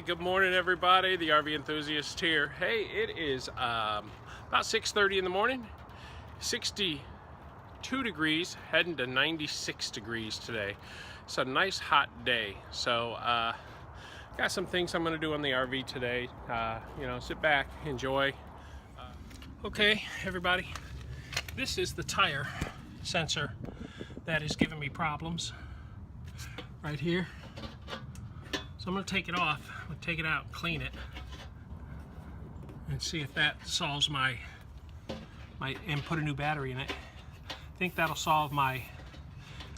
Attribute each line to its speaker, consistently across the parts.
Speaker 1: good morning everybody. The RV Enthusiast here. Hey, it is about 6:30 in the morning. 62 degrees, heading to 96 degrees today. It's a nice hot day. So got some things I'm going to do on the RV today. You know, sit back, enjoy. Okay, everybody. This is the tire sensor that is giving me problems right here. So I'm going to take it off, I'm going to take it out and clean it and see if that solves my and put a new battery in it. I think that'll solve my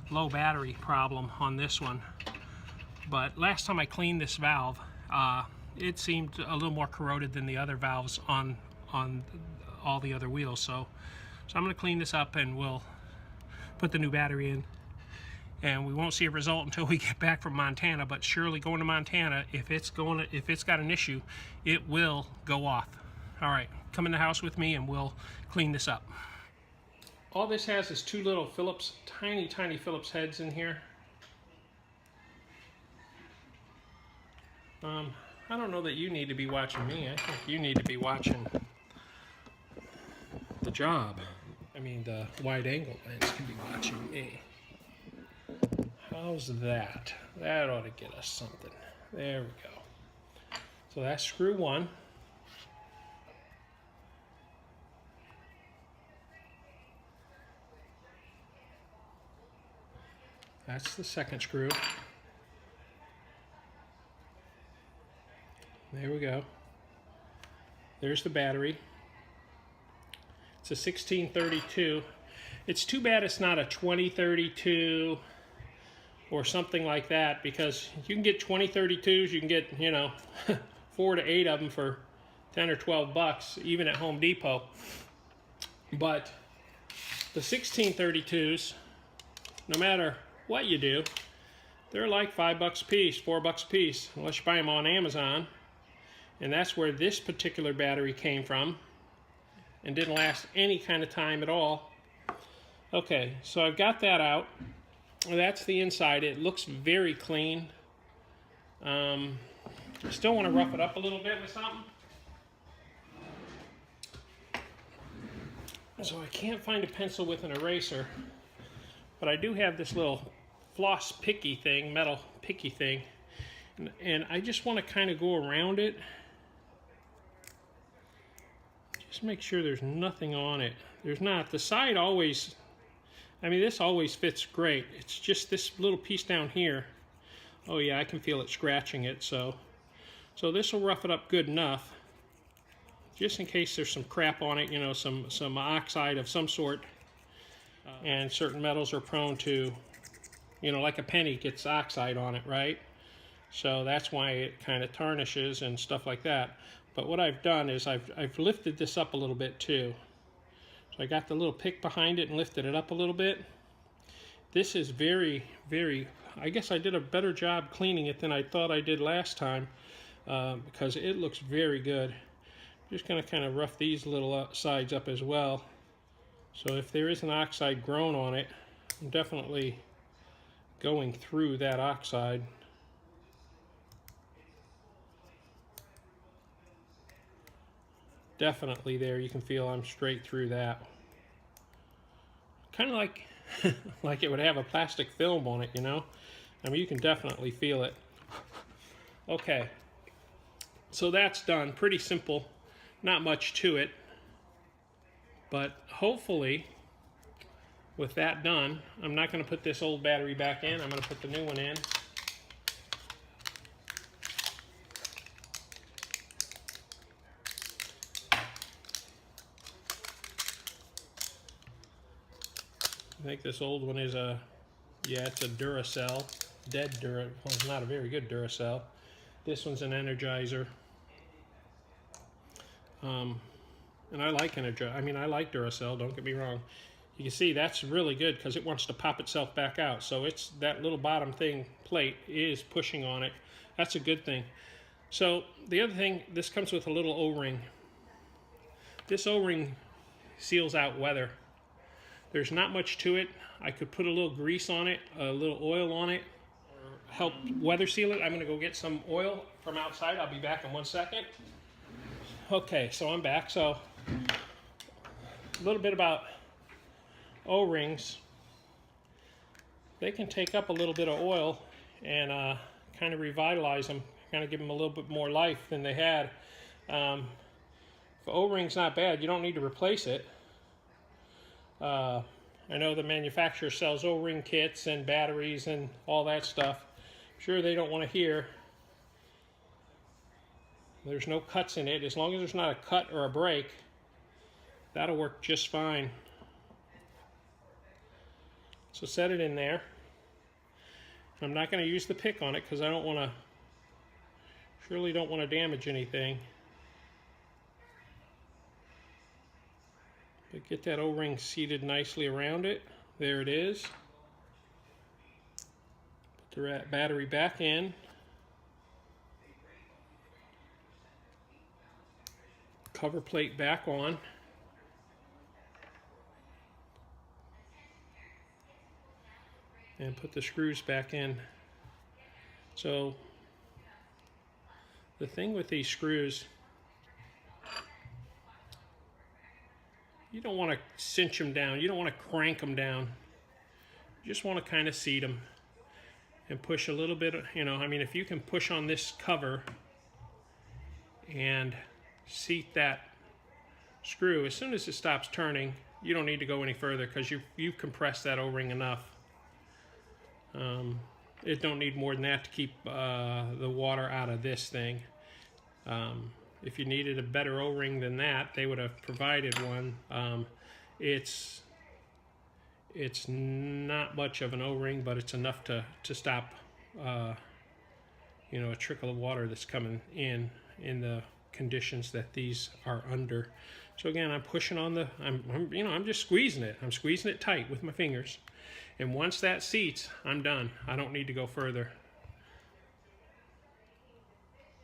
Speaker 1: low battery problem on this one. But last time I cleaned this valve, it seemed a little more corroded than the other valves on all the other wheels. So I'm going to clean this up and we'll put the new battery in. And we won't see a result until we get back from Montana, but surely going to Montana, if it's got an issue, it will go off. All right, come in the house with me and we'll clean this up. All this has is two little Phillips, tiny Phillips heads in here. I don't know that you need to be watching me. I think you need to be watching the job. I mean, the wide angle lens can be watching me. How's that? That ought to get us something. There we go. So that's screw one. That's the second screw. There we go. There's the battery. It's a 1632. It's too bad it's not a 2032 or something like that, because you can get 2032s, you can get, you know, 4 to 8 of them for 10 or 12 bucks, even at Home Depot. But the 1632s, no matter what you do, they're like 5 bucks a piece, 4 bucks a piece, unless you buy them on Amazon. And that's where this particular battery came from, and didn't last any kind of time at all. Okay, so I've got that out. That's the inside. It looks very clean. Still want to rough it up a little bit with something. So I can't find a pencil with an eraser, but I do have this little floss picky thing, metal picky thing, and I just want to kind of go around it. Just make sure there's nothing on it. There's not. The side always, I mean, this always fits great. It's just this little piece down here. Oh yeah, I can feel it scratching it. So this will rough it up good enough, just in case there's some crap on it, you know, some oxide of some sort. And certain metals are prone to, you know, like a penny gets oxide on it, right? So that's why it kind of tarnishes and stuff like that. But what I've done is I've lifted this up a little bit too. So I got the little pick behind it and lifted it up a little bit. This is very, I guess I did a better job cleaning it than I thought I did last time, because it looks very good. Just going to kind of rough these little sides up as well. So if there is an oxide grown on it, I'm definitely going through that oxide. Definitely there, you can feel I'm straight through that. Kind of like like it would have a plastic film on it, you know? I mean, you can definitely feel it. Okay, so that's done. Pretty simple, not much to it. But hopefully, with that done, I'm not going to put this old battery back in. I'm going to put the new one in. I think this old one is a, yeah, it's a Duracell, well, it's not a very good Duracell. This one's an Energizer. And I like Energizer. I mean, I like Duracell, don't get me wrong. You can see that's really good because it wants to pop itself back out. So it's that little bottom plate is pushing on it. That's a good thing. So the other thing, this comes with a little O-ring. This O-ring seals out weather. There's not much to it. I could put a little grease on it, a little oil on it, or help weather seal it. I'm going to go get some oil from outside. I'll be back in 1 second. Okay, so I'm back. So a little bit about O-rings. They can take up a little bit of oil and kind of revitalize them, kind of give them a little bit more life than they had. If O-ring's not bad, you don't need to replace it. I know the manufacturer sells O-ring kits and batteries and all that stuff. I'm sure they don't want to hear there's no cuts in it. As long as there's not a cut or a break, that'll work just fine. So set it in there. I'm not going to use the pick on it because I don't want to, surely don't want to damage anything. But get that O-ring seated nicely around it. There it is. Put the battery back in. Cover plate back on. And put the screws back in. So the thing with these screws, you don't want to cinch them down. You don't want to crank them down. You just want to kind of seat them and push a little bit, you know, I mean, if you can push on this cover and seat that screw, as soon as it stops turning, you don't need to go any further because you've compressed that O-ring enough. It don't need more than that to keep the water out of this thing. If you needed a better O-ring than that, they would have provided one. It's not much of an O-ring, but it's enough to stop you know, a trickle of water that's coming in the conditions that these are under. So again, I'm pushing on the, I'm just squeezing it. I'm squeezing it tight with my fingers. And once that seats, I'm done. I don't need to go further.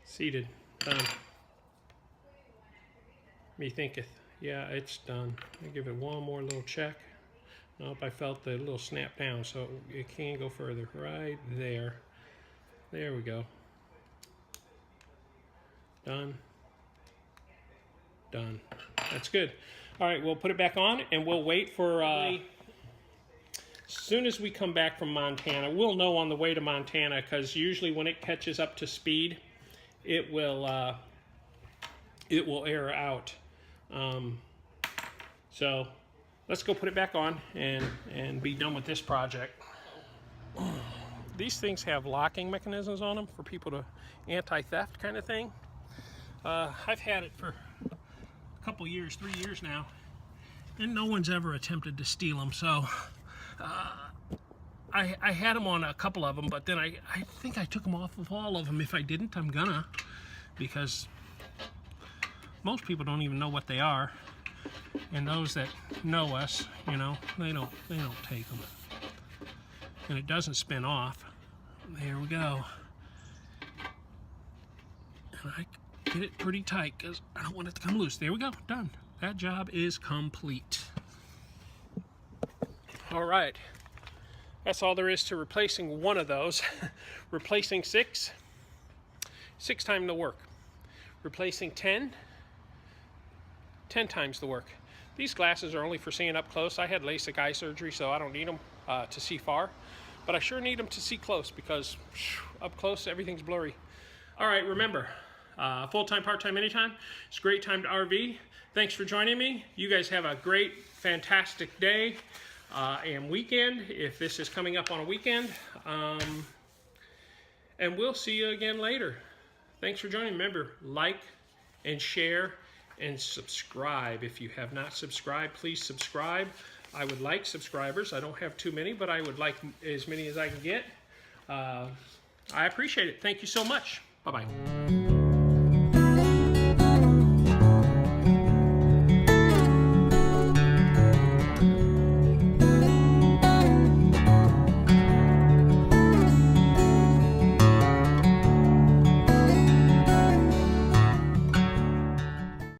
Speaker 1: Seated, done. Me thinketh, yeah, it's done. I give it one more little check. Nope, I felt the little snap down, so it can't go further. Right there. There we go. Done. Done. That's good. All right, we'll put it back on and we'll wait for, as soon as we come back from Montana, we'll know on the way to Montana, because usually when it catches up to speed, it will air out. So let's go put it back on and be done with this project. These things have locking mechanisms on them for people to anti-theft kind of thing. I've had it for a couple years, 3 years now, and no one's ever attempted to steal them. So I had them on a couple of them, but then I think I took them off of all of them. If I didn't, I'm gonna, because most people don't even know what they are, and those that know us, you know, they don't take them, and it doesn't spin off. There we go. And I get it pretty tight because I don't want it to come loose. There we go, done. That job is complete. All right, that's all there is to replacing one of those. Replacing 6 times the work. Replacing 10 times the work. These glasses are only for seeing up close. I had LASIK eye surgery, so I don't need them to see far, but I sure need them to see close, because up close everything's blurry. All right, remember, full-time, part-time, anytime. It's a great time to RV. Thanks for joining me. You guys have a great, fantastic day and weekend, if this is coming up on a weekend. And we'll see you again later. Thanks for joining. Remember, like and share and subscribe. If you have not subscribed, please subscribe. I would like subscribers. I don't have too many, but I would like as many as I can get. I appreciate it. Thank you so much. Bye-bye.